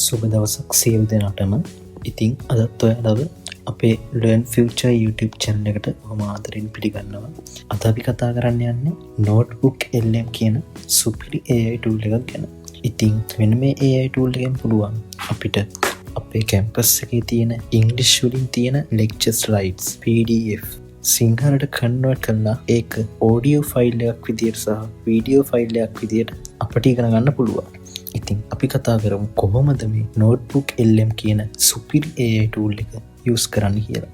සුබ දවසක් සියලු දෙනාටම. ඉතින් අදත් ඔයාලව අපේ Learn Future YouTube channel එකට බොහොම ආදරෙන් පිළිගන්නවා. අද අපි කතා කරන්න යන්නේ Notebook LM කියන සුපිරි AI tool එකක් ගැන. ඉතින් මෙන්න මේ AI tool එකෙන් පුළුවන් අපිට අපේ කැම්පස් එකේ තියෙන English වලින් තියෙන lecture slides PDF සිංහලට කන්වර්ට් කරලා ඒක audio file එකක් විදියට සහ video file එකක් විදියට අපිට ඉගෙන ගන්න පුළුවන්. ඉතින් අපි කතා කරමු කොහොමද මේ Notebook LM කියන සුපිරි AI tool එක use කරන්න කියලා.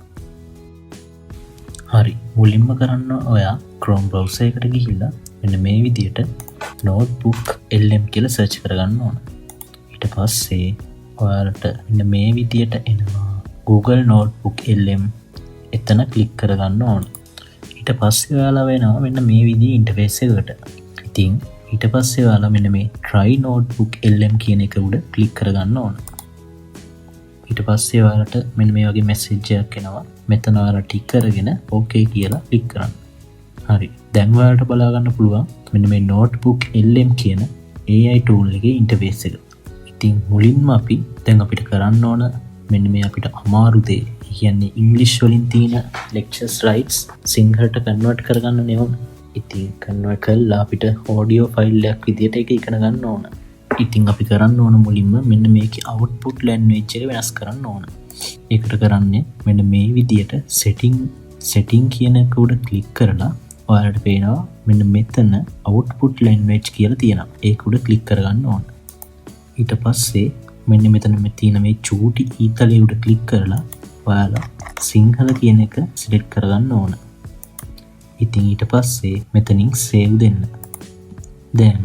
හරි, මුලින්ම කරන්න ඔයා Chrome browser එකට ගිහිල්ලා මෙන්න මේ විදියට Notebook LM කියලා search කරගන්න ඕන. ඊට පස්සේ ඔයාලට මෙන්න මේ විදියට එනවා Google Notebook LM. එතන click කරගන්න ඕන. ඊට පස්සේ ඔයාලා වෙනවා මෙන්න මේ විදිහේ interface එකකට. ඉතින් ඊට පස්සේ ඔයාලා මෙන්න මේ try notebook LM කියන එක උඩ ක්ලික් කරගන්න ඕන. ඊට පස්සේ ඔයාලට මෙන්න මේ වගේ මැසේජ් එකක් එනවා. මෙතන ඔයාලා ටික් කරගෙන okay කියලා ක්ලික් කරන්න. හරි. දැන් ඔයාලට බලා ගන්න පුළුවන් මෙන්න මේ notebook LM කියන AI tool එකේ ඉන්ටර්ෆේස් එක. ඉතින් මුලින්ම අපි දැන් අපිට කරන්න ඕන මෙන්න මේ අපිට අමාරු දේ කියන්නේ ඉංග්‍රීසි වලින් තියෙන lecture slides සිංහලට කන්වර්ට් කරගන්න නෙවෙයි. ඉතින් කන්වර්ට් කරලා අපිට audio file එකක් විදියට ඒක ඉගෙන ගන්න ඕන. ඉතින් අපි කරන්න ඕන මුලින්ම මෙන්න මේකේ output language එක වෙනස් කරන්න ඕන. ඒකට කරන්නේ මෙන්න මේ විදියට setting කියන එක උඩ click කරලා ඔයාලට පේනවා මෙන්න මෙතන output language කියලා තියෙනවා. ඒක උඩ click කරගන්න ඕන. ඊට පස්සේ මෙන්න මෙතන තියෙන මේ චූටි ඊතලයේ උඩ click කරලා ඔයාලා සිංහල කියන එක select කරගන්න ඕන. ඉතින් ඊට පස්සේ මෙතනින් save දෙන්න. දැන්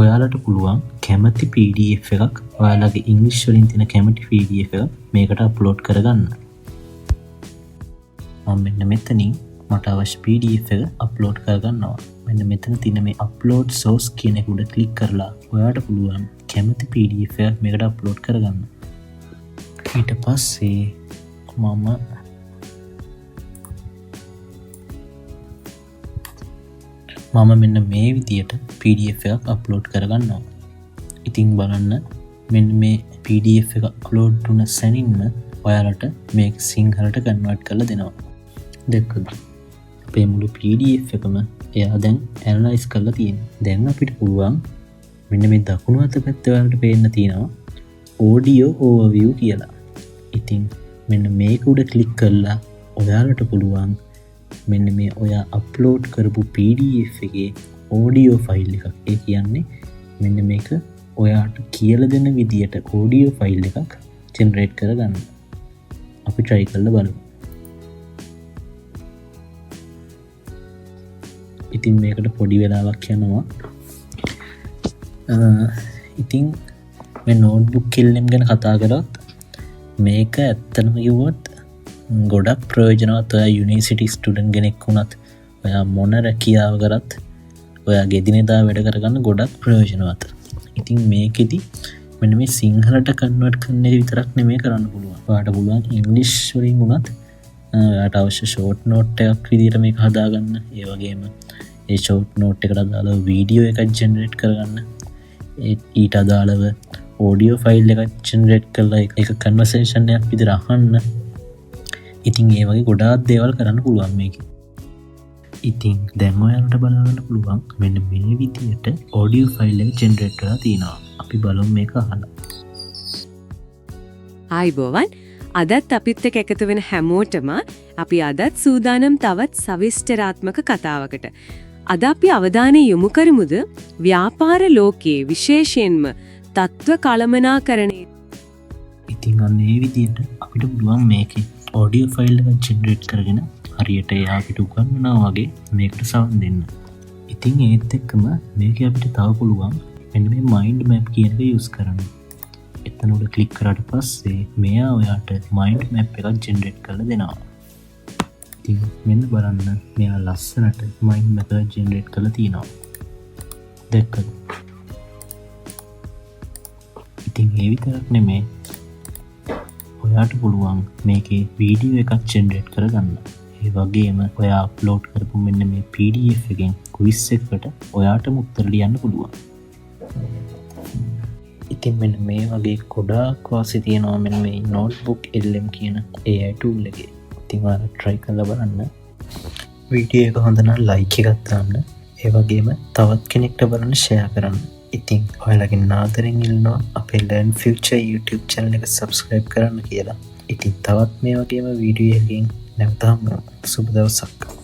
ඔයාලට පුළුවන් කැමති PDF එකක් ඔයාලගේ ඉංග්‍රීසි වලින් තියෙන කැමති PDF එක මේකට අප්ලෝඩ් කරගන්න. මම මෙන්න මෙතනින් මට අවශ්‍ය PDF එක අප්ලෝඩ් කරගන්නවා. මෙන්න මෙතන තියෙන මේ upload source කියන එක උඩ ක්ලික් කරලා ඔයාලට පුළුවන් කැමති PDF එකක් මේකට අප්ලෝඩ් කරගන්න. ඊට පස්සේ මම මෙන්න මේ විදියට PDF එකක් අප්ලෝඩ් කරගන්නවා. ඉතින් බලන්න මෙන්න මේ PDF එක අප්ලෝඩ් වුණ සැනින්ම ඔයාලට මේක සිංහලට කන්වර්ට් කරලා දෙනවා. දැක්කද? අපේ මුළු PDF එකම එයා දැන් ඇනලයිස් කරලා තියෙනවා. දැන් අපිට පුළුවන් මෙන්න මේ දකුණු අත පැත්තේ ඔයාලට පේන්න තියෙනවා audio overview කියලා. ඉතින් මෙන්න මේක උඩ ක්ලික් කරලා ඔයාලට පුළුවන් මෙන්න මේ ඔයා අප්ලෝඩ් කරපු PDF එකේ audio file එකක්. ඒ කියන්නේ මෙන්න මේක ඔයාට කියලා දෙන විදියට audio file එකක් generate කරගන්න. අපි try කරලා බලමු. ඉතින් මේකට පොඩි වෙලාවක් යනවා. ඉතින් මේ notebook LM ගැන කතා කරත් මේක ඇත්තටම කිව්වොත් ගොඩක් ප්‍රයෝජනවත්. ඔයා යුනිවර්සිටි ස්ටුඩන්ට් කෙනෙක් වුණත් ඔයා මොන රැකියාව කරත් ඔයාගේ එදිනෙදා වැඩ කරගන්න ගොඩක් ප්‍රයෝජනවත්. ඉතින් මේකෙදි මෙන්න මේ සිංහලට කන්වර්ට් කරන එක විතරක් නෙමෙයි කරන්න පුළුවන්. ඔයාට පුළුවන් ඉංග්‍රීසි වලින් වුණත් ඔයාට අවශ්‍ය ෂෝට් නෝට් එකක් විදිහට මේක හදාගන්න. ඒ වගේම ඒ ෂෝට් නෝට් එකට අදාළව වීඩියෝ එකක් ජෙනරේට් කරගන්න. ඊට අදාළව audio file එකක් ජෙනරේට් කරලා ඒක කන්වර්සේෂන් එකක් විදිහට අහන්න. ඉතින් ඒ වගේ ගොඩාක් දේවල් කරන්න පුළුවන් මේකේ. ඉතින් දැන් ඔයාලට බලන්න පුළුවන් මෙන්න මේ විදිහට audio file එක ජෙනරේට් කරලා තිනවා. අපි බලමු මේක අහලා. ආයිබෝවන්. අදත් අපිත් එක්ක එකතු වෙන හැමෝටම අපි අදත් සූදානම් තවත් සවිස්තරාත්මක කතාවකට. අද අපි අවධානය යොමු කරමුද ව්‍යාපාර ලෝකයේ විශේෂයෙන්ම තත්ත්ව කළමනාකරණය. ඉතින් අන්න ඒ විදිහට අපිට පුළුවන් මේකේ audio file එක generate කරගෙන හරියට එයා අපිට උගන්වනවා වගේ මේකට සවන් දෙන්න. ඉතින් ඒත් එක්කම මේකේ අපිට තව පුළුවන් මෙන්න මේ mind map කියන එක use කරන්න. එතන උඩ ක්ලික් කරාට පස්සේ මෙයා ඔයාට mind map එකක් generate කරලා දෙනවා. ඉතින් මෙන්න බලන්න මෙයා ලස්සනට mind map එක generate කරලා තියෙනවා. දැක්කද? ඉතින් ඒ විතරක් නෙමෙයි ඔයාට පුළුවන් මේකේ වීඩියෝ එකක් ජෙනරේට් කරගන්න. ඒ වගේම ඔයා අප්ලෝඩ් කරපු මෙන්න මේ PDF එකෙන් ක්විස් එකකට ඔයාටම උත්තර ලියන්න පුළුවන්. ඉතින් මෙන්න මේ වගේ ගොඩාක් වාසි තියෙනවා මෙන්න මේ නෝට්බුක් LM කියන AI tool එකේ. ඉතින් ඔයාලා try කරලා බලන්න. වීඩියෝ එක හොඳ නම් like එකක් දාන්න. ඒ වගේම තවත් කෙනෙක්ට බලන්න share කරන්න. ඉතින් ඔයාලගේ ආදරෙන් ඉල්ලනවා අපේ Learn Future YouTube channel එක subscribe කරන්න කියලා. ඉතින් තවත් මේ වගේම වීඩියෝ එකකින් නැවත හමු. සුබ දවසක්.